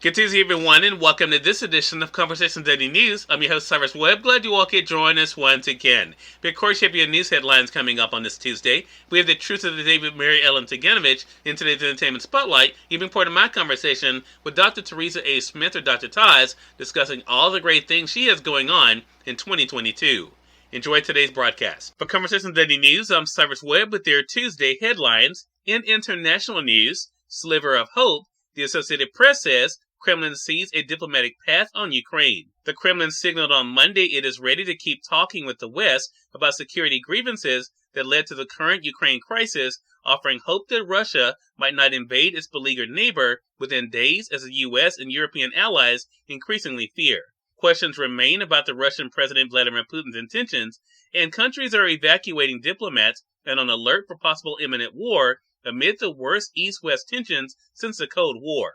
Good Tuesday, everyone, and welcome to this edition of Conversations Daily News. I'm your host, Cyrus Webb. Glad you all could join us once again. Of course, you have your news headlines coming up on this Tuesday. We have the truth of the day with Mary Ellen Ciganovich in today's Entertainment Spotlight, even part of my conversation with Dr. Teresa A. Smith, or Dr. Tues, discussing all the great things she has going on in 2022. Enjoy today's broadcast. For Conversations Daily News, I'm Cyrus Webb with their Tuesday headlines. In international news, Sliver of Hope, the Associated Press says, Kremlin sees a diplomatic path on Ukraine. The Kremlin signaled on Monday it is ready to keep talking with the West about security grievances that led to the current Ukraine crisis, offering hope that Russia might not invade its beleaguered neighbor within days as the U.S. and European allies increasingly fear. Questions remain about the Russian President Vladimir Putin's intentions, and countries are evacuating diplomats and on alert for possible imminent war amid the worst East-West tensions since the Cold War.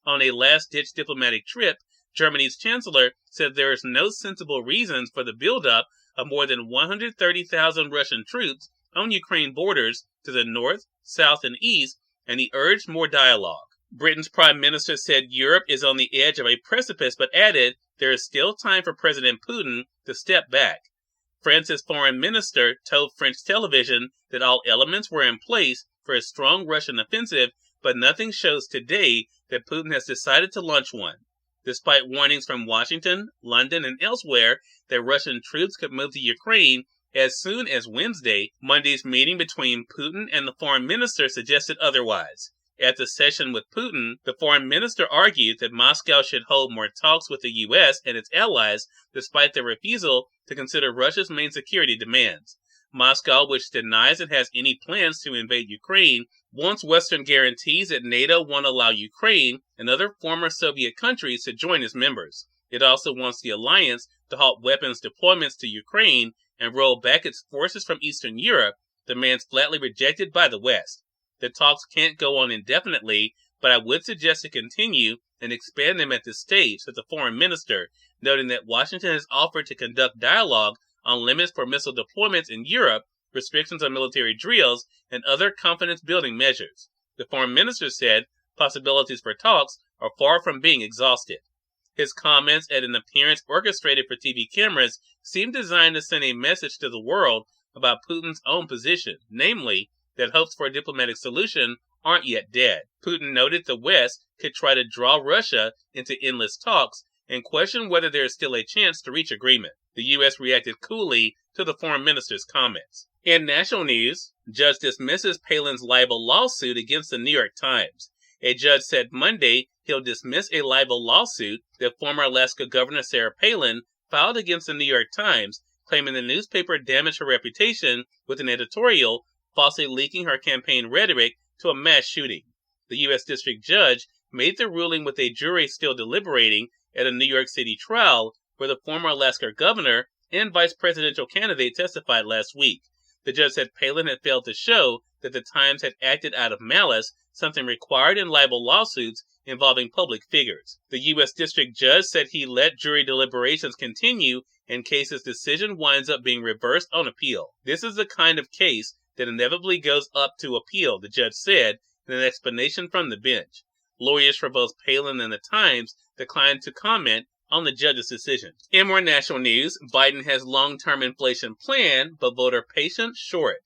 On a last-ditch diplomatic trip, Germany's chancellor said there is no sensible reasons for the buildup of more than 130,000 Russian troops on Ukraine borders to the north, south, and east, and he urged more dialogue. Britain's prime minister said Europe is on the edge of a precipice, but added there is still time for President Putin to step back. France's foreign minister told French television that all elements were in place for a strong Russian offensive, but nothing shows today that Putin has decided to launch one. Despite warnings from Washington, London, and elsewhere that Russian troops could move to Ukraine as soon as Wednesday, Monday's meeting between Putin and the foreign minister suggested otherwise. At the session with Putin, the foreign minister argued that Moscow should hold more talks with the U.S. and its allies despite their refusal to consider Russia's main security demands. Moscow, which denies it has any plans to invade Ukraine, wants Western guarantees that NATO won't allow Ukraine and other former Soviet countries to join as members. It also wants the alliance to halt weapons deployments to Ukraine and roll back its forces from Eastern Europe, demands flatly rejected by the West. The talks can't go on indefinitely, but I would suggest to continue and expand them at this stage, said the foreign minister, noting that Washington has offered to conduct dialogue on limits for missile deployments in Europe, restrictions on military drills, and other confidence-building measures. The foreign minister said possibilities for talks are far from being exhausted. His comments at an appearance orchestrated for TV cameras seemed designed to send a message to the world about Putin's own position, namely, that hopes for a diplomatic solution aren't yet dead. Putin noted the West could try to draw Russia into endless talks and questioned whether there is still a chance to reach agreement. The U.S. reacted coolly to the foreign minister's comments. In national news, judge dismisses Palin's libel lawsuit against the New York Times. A judge said Monday he'll dismiss a libel lawsuit that former Alaska Governor Sarah Palin filed against the New York Times, claiming the newspaper damaged her reputation with an editorial falsely linking her campaign rhetoric to a mass shooting. The U.S. District Judge made the ruling with a jury still deliberating at a New York City trial where the former Alaska governor and vice presidential candidate testified last week. The judge said Palin had failed to show that the Times had acted out of malice, something required in libel lawsuits involving public figures. The U.S. District Judge said he let jury deliberations continue in case his decision winds up being reversed on appeal. This is the kind of case that inevitably goes up to appeal, the judge said in an explanation from the bench. Lawyers for both Palin and the Times declined to comment on the judge's decision. In more national news, Biden has long-term inflation plan, but voter patience short.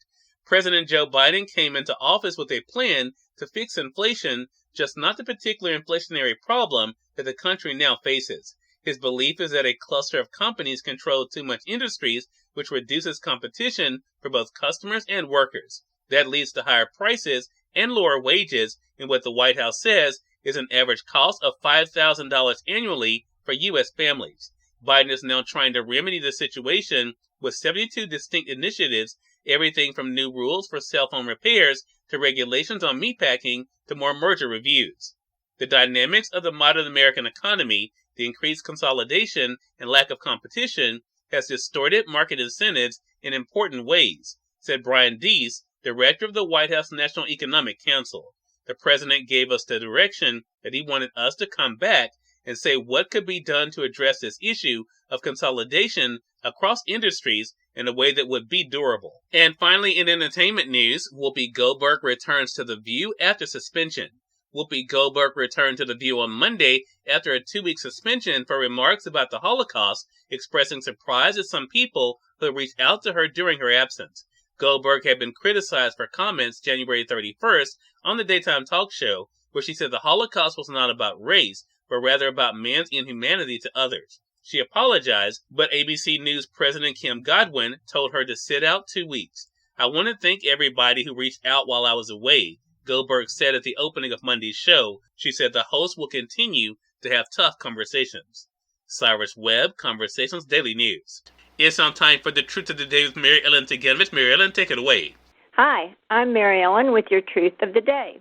President Joe Biden came into office with a plan to fix inflation, just not the particular inflationary problem that the country now faces. His belief is that a cluster of companies control too much industries, which reduces competition for both customers and workers. That leads to higher prices and lower wages in what the White House says is an average cost of $5,000 annually for U.S. families. Biden is now trying to remedy the situation with 72 distinct initiatives, everything from new rules for cell phone repairs to regulations on meatpacking to more merger reviews. The dynamics of the modern American economy, the increased consolidation and lack of competition, has distorted market incentives in important ways, said Brian Deese, director of the White House National Economic Council. The president gave us the direction that he wanted us to come back and say what could be done to address this issue of consolidation across industries in a way that would be durable. And finally, in entertainment news, Whoopi Goldberg returns to The View after suspension. Whoopi Goldberg returned to The View on Monday after a 2-week suspension for remarks about the Holocaust, expressing surprise at some people who reached out to her during her absence. Goldberg had been criticized for comments January 31st on the daytime talk show, where she said the Holocaust was not about race, but rather about man's inhumanity to others. She apologized, but ABC News President Kim Godwin told her to sit out 2 weeks. "I want to thank everybody who reached out while I was away," Goldberg said at the opening of Monday's show. She said the host will continue to have tough conversations. Cyrus Webb, Conversations Daily News. It's on time for the Truth of the Day with Mary Ellen Ciganovich. Mary Ellen, take it away. Hi, I'm Mary Ellen with your Truth of the Day.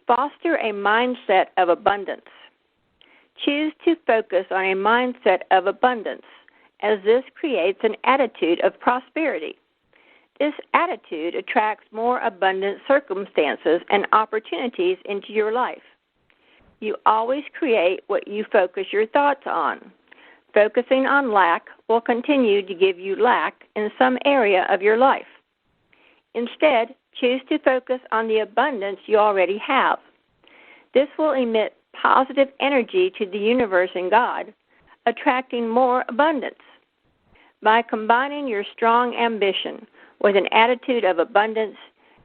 Foster a mindset of abundance. Choose to focus on a mindset of abundance, as this creates an attitude of prosperity. This attitude attracts more abundant circumstances and opportunities into your life. You always create what you focus your thoughts on. Focusing on lack will continue to give you lack in some area of your life. Instead, choose to focus on the abundance you already have. This will emit positive energy to the universe and God, attracting more abundance. By combining your strong ambition with an attitude of abundance,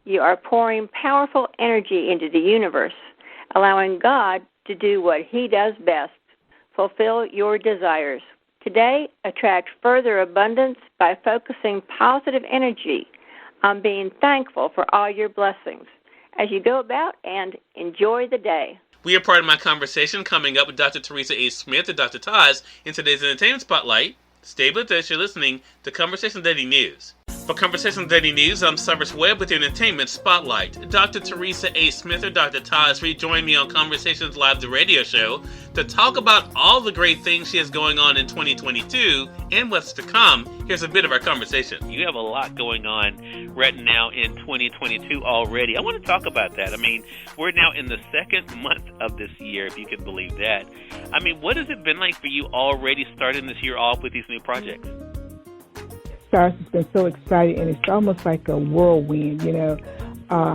you are pouring powerful energy into the universe, allowing God to do what He does best, fulfill your desires. Today, attract further abundance by focusing positive energy on being thankful for all your blessings as you go about and enjoy the day. We are part of my conversation coming up with Dr. Teresa A. Smith and Dr. Tues in today's Entertainment Spotlight. Stay with us. You're listening to Conversation Daily News. For Conversation Daily News, I'm Cyrus Webb with your Entertainment Spotlight. Dr. Teresa A. Smith or Dr. Tues rejoined me on Conversations Live, the radio show, to talk about all the great things she has going on in 2022 and what's to come. Here's a bit of our conversation. You have a lot going on right now in 2022 already. I want to talk about that. I mean, we're now in the second month of this year, if you can believe that. I mean, what has it been like for you already starting this year off with these new projects? Cyrus, has been so exciting, and it's almost like a whirlwind, you know.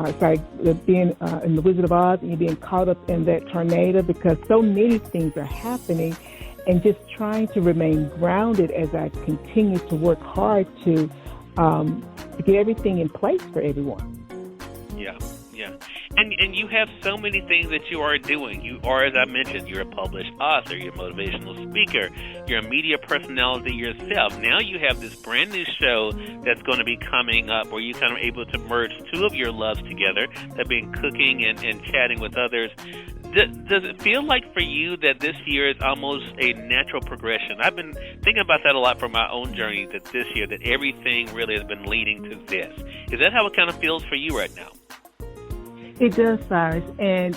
It's like being in The Wizard of Oz and you're being caught up in that tornado because so many things are happening, and just trying to remain grounded as I continue to work hard to get everything in place for everyone. Yeah. And you have so many things that you are doing. You are, as I mentioned, you're a published author, you're a motivational speaker, you're a media personality yourself. Now you have this brand new show that's going to be coming up where you kind of able to merge two of your loves together, that being cooking and chatting with others. Does it feel like for you that this year is almost a natural progression? I've been thinking about that a lot for my own journey, that this year, that everything really has been leading to this. Is that how it kind of feels for you right now? It does, Cyrus. And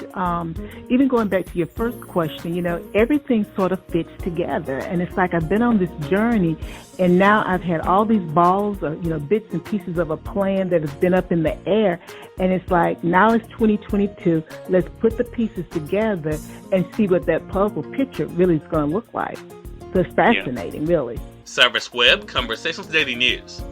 even going back to your first question, you know, everything sort of fits together. And it's like I've been on this journey, and now I've had all these balls of, you know, bits and pieces of a plan that has been up in the air. And it's like, now it's 2022. Let's put the pieces together and see what that puzzle picture really is going to look like. So it's fascinating, really. Cyrus Webb, Conversations Daily News.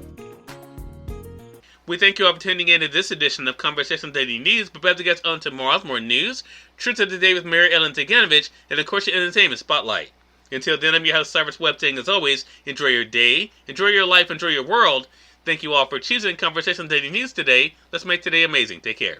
We thank you all for tuning in to this edition of Conversation Daily News. Prepare to get on tomorrow's more news, Truth of the Day with Mary Ellen Ciganovich, and of course your Entertainment Spotlight. Until then, I'm your host, Cyrus Webb, saying as always, enjoy your day, enjoy your life, enjoy your world. Thank you all for choosing Conversation Daily News today. Let's make today amazing. Take care.